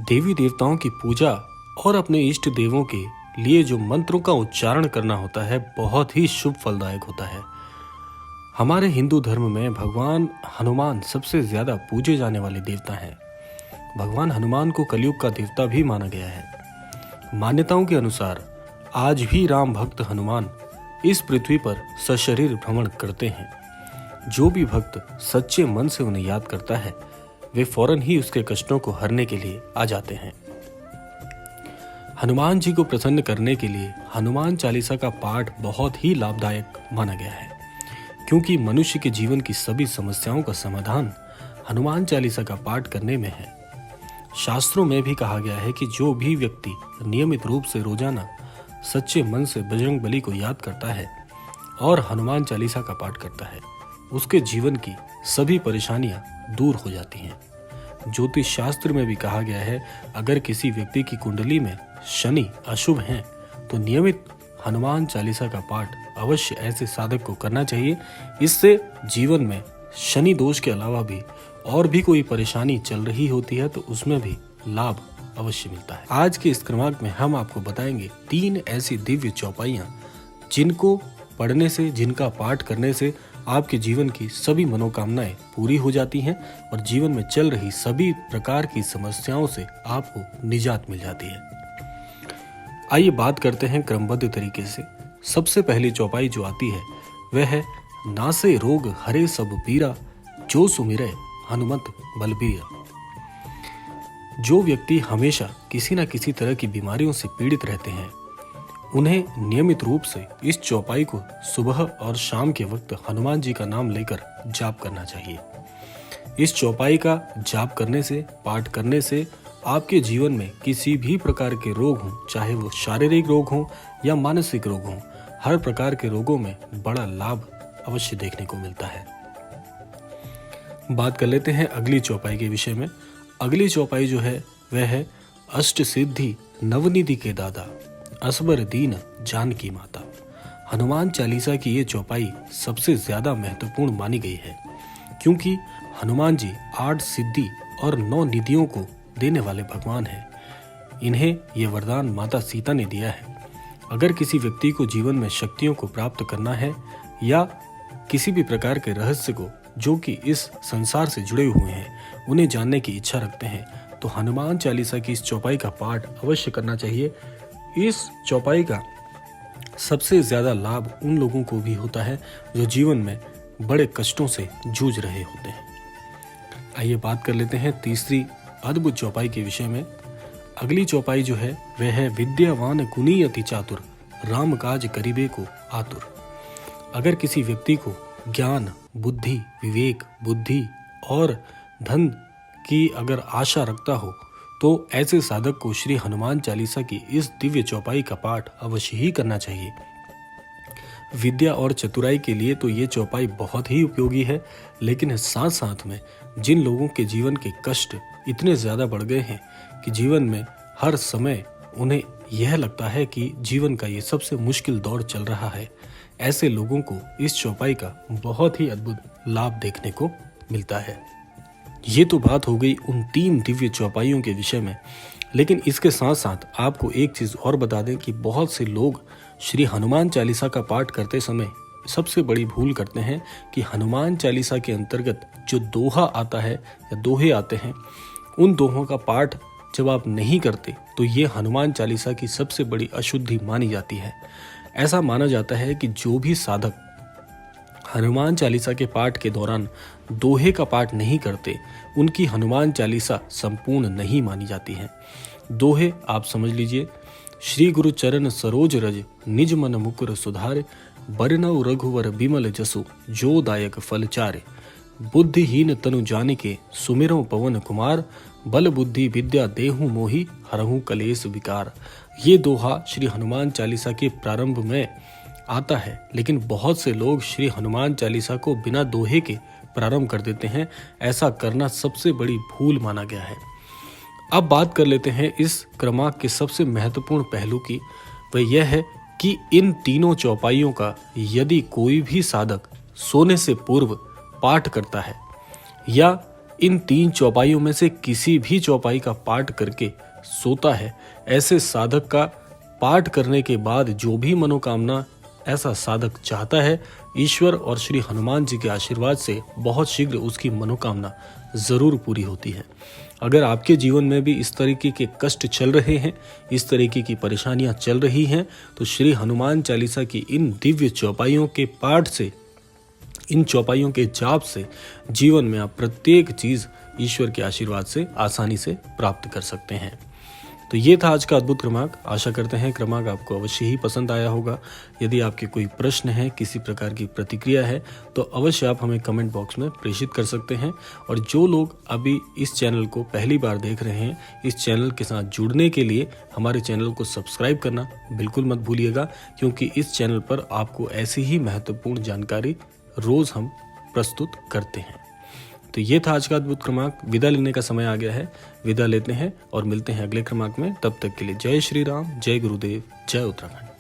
देवी देवताओं की पूजा और अपने इष्ट देवों के लिए जो मंत्रों का उच्चारण करना होता है बहुत ही शुभ फलदायक होता है। हमारे हिंदू धर्म में भगवान हनुमान सबसे ज्यादा पूजे जाने वाले देवता हैं। भगवान हनुमान को कलयुग का देवता भी माना गया है। मान्यताओं के अनुसार आज भी राम भक्त हनुमान इस पृथ्वी पर सशरीर भ्रमण करते हैं। जो भी भक्त सच्चे मन से उन्हें याद करता है वे फौरन ही उसके कष्टों को हरने के लिए आ जाते हैं। हनुमान जी को प्रसन्न करने के लिए हनुमान चालीसा का पाठ बहुत ही लाभदायक माना गया है, क्योंकि मनुष्य के जीवन की सभी समस्याओं का समाधान हनुमान चालीसा का पाठ करने में है। शास्त्रों में भी कहा गया है कि जो भी व्यक्ति नियमित रूप से रोजाना सच्चे मन से बजरंग बली को याद करता है और हनुमान चालीसा का पाठ करता है, उसके जीवन की सभी परेशानियां दूर हो जाती हैं। ज्योतिष शास्त्र में भी कहा गया है, अगर किसी व्यक्ति की कुंडली में शनि अशुभ हैं तो नियमित हनुमान चालीसा का पाठ अवश्य ऐसे साधक को करना चाहिए। इससे जीवन में शनि दोष के अलावा भी और भी कोई परेशानी चल रही होती है तो उसमें भी लाभ अवश्य मिलता है। आज के इस क्रमांक में हम आपको बताएंगे 3 ऐसी दिव्य चौपाइयां जिनको पढ़ने से, जिनका पाठ करने से आपके जीवन की सभी मनोकामनाएं पूरी हो जाती हैं और जीवन में चल रही सभी प्रकार की समस्याओं से आपको निजात मिल जाती है। आइए बात करते हैं क्रमबद्ध तरीके से। सबसे पहली चौपाई जो आती है वह है नासे रोग हरे सब पीरा, जो सुमिरै हनुमत बलबीर। जो व्यक्ति हमेशा किसी न किसी तरह की बीमारियों से पीड़ित रहते हैं उन्हें नियमित रूप से इस चौपाई को सुबह और शाम के वक्त हनुमान जी का नाम लेकर जाप करना चाहिए। इस चौपाई का जाप करने से, पाठ करने से आपके जीवन में किसी भी प्रकार के रोग हों, चाहे वो शारीरिक रोग हों या मानसिक रोग हों, हर प्रकार के रोगों में बड़ा लाभ अवश्य देखने को मिलता है। बात कर लेते हैं अगली चौपाई के विषय में। अगली चौपाई जो है वह है अष्ट सिद्धि नवनिधि के दादा, असबर दीन जानकी माता। हनुमान चालीसा की ये चौपाई सबसे ज्यादा महत्वपूर्ण मानी गई है, क्योंकि हनुमान जी 8 सिद्धि और 9 निधियों को देने वाले भगवान हैं। इन्हें ये वरदान माता सीता ने दिया है। अगर किसी व्यक्ति को जीवन में शक्तियों को प्राप्त करना है या किसी भी प्रकार के रहस्य को जो कि इस संसार से जुड़े हुए हैं उन्हें जानने की इच्छा रखते हैं तो हनुमान चालीसा की इस चौपाई का पाठ अवश्य करना चाहिए। इस चौपाई का सबसे ज्यादा लाभ उन लोगों को भी होता है जो जीवन में बड़े कष्टों से जूझ रहे होते हैं। आइए बात कर लेते हैं तीसरी अद्भुत चौपाई के विषय में। अगली चौपाई जो है वह है विद्यावान गुणी अति चातुर, राम काज करीबे को आतुर। अगर किसी व्यक्ति को ज्ञान, बुद्धि, विवेक, बुद्धि और धन की अगर आशा रखता हो तो ऐसे साधक को श्री हनुमान चालीसा की इस दिव्य चौपाई का पाठ अवश्य ही करना चाहिए। विद्या और चतुराई के लिए तो ये चौपाई बहुत ही उपयोगी है, लेकिन साथ साथ में जिन लोगों के जीवन के कष्ट इतने ज्यादा बढ़ गए हैं कि जीवन में हर समय उन्हें यह लगता है कि जीवन का ये सबसे मुश्किल दौर चल रहा है, ऐसे लोगों को इस चौपाई का बहुत ही अद्भुत लाभ देखने को मिलता है। ये तो बात हो गई उन 3 दिव्य चौपाइयों के विषय में, लेकिन इसके साथ साथ आपको एक चीज और बता दें कि बहुत से लोग श्री हनुमान चालीसा का पाठ करते समय सबसे बड़ी भूल करते हैं कि हनुमान चालीसा के अंतर्गत जो दोहा आता है या दोहे आते हैं, उन दोहों का पाठ जब आप नहीं करते तो ये हनुमान चालीसा की सबसे बड़ी अशुद्धि मानी जाती है। ऐसा माना जाता है कि जो भी साधक हनुमान चालीसा के पाठ के दौरान दोहे का पाठ नहीं करते उनकी हनुमान चालीसा संपूर्ण नहीं मानी जाती है। दोहे आप समझ लीजिए, श्री गुरु चरण सरोज रज, निज मन मुकुर सुधारे, बरनऊ रघुवर बिमल जसु, जो दायक फल चारे, बुद्धिहीन तनु जानिके, सुमिरौ पवन कुमार, बल बुद्धि विद्या देहु मोहि, हरहु कलेश विकार। ये दोहा श्री हनुमान चालीसा के प्रारंभ में आता है, लेकिन बहुत से लोग श्री हनुमान चालीसा को बिना दोहे के प्रारंभ कर देते हैं। ऐसा करना सबसे बड़ी भूल माना गया है। अब बात कर लेते हैं इस क्रमांक के सबसे महत्वपूर्ण पहलू की। वह यह है कि इन तीनों चौपाइयों का यदि कोई भी साधक सोने से पूर्व पाठ करता है या इन 3 चौपाइयों में से किसी भी चौपाई का पाठ करके सोता है, ऐसे साधक का पाठ करने के बाद जो भी मनोकामना ऐसा साधक चाहता है, ईश्वर और श्री हनुमान जी के आशीर्वाद से बहुत शीघ्र उसकी मनोकामना जरूर पूरी होती है। अगर आपके जीवन में भी इस तरीके के कष्ट चल रहे हैं, इस तरीके की परेशानियां चल रही हैं, तो श्री हनुमान चालीसा की इन दिव्य चौपाइयों के पाठ से, इन चौपाइयों के जाप से जीवन में आप प्रत्येक चीज ईश्वर के आशीर्वाद से आसानी से प्राप्त कर सकते हैं। तो ये था आज का अद्भुत क्रमांक। आशा करते हैं क्रमांक आपको अवश्य ही पसंद आया होगा। यदि आपके कोई प्रश्न है, किसी प्रकार की प्रतिक्रिया है, तो अवश्य आप हमें कमेंट बॉक्स में प्रेषित कर सकते हैं। और जो लोग अभी इस चैनल को पहली बार देख रहे हैं, इस चैनल के साथ जुड़ने के लिए हमारे चैनल को सब्सक्राइब करना बिल्कुल मत भूलिएगा, क्योंकि इस चैनल पर आपको ऐसी ही महत्वपूर्ण जानकारी रोज हम प्रस्तुत करते हैं। तो ये था आज का अद्भुत क्रमांक। विदा लेने का समय आ गया है, विदा लेते हैं और मिलते हैं अगले क्रमांक में। तब तक के लिए जय श्री राम, जय गुरुदेव, जय उत्तराखंड।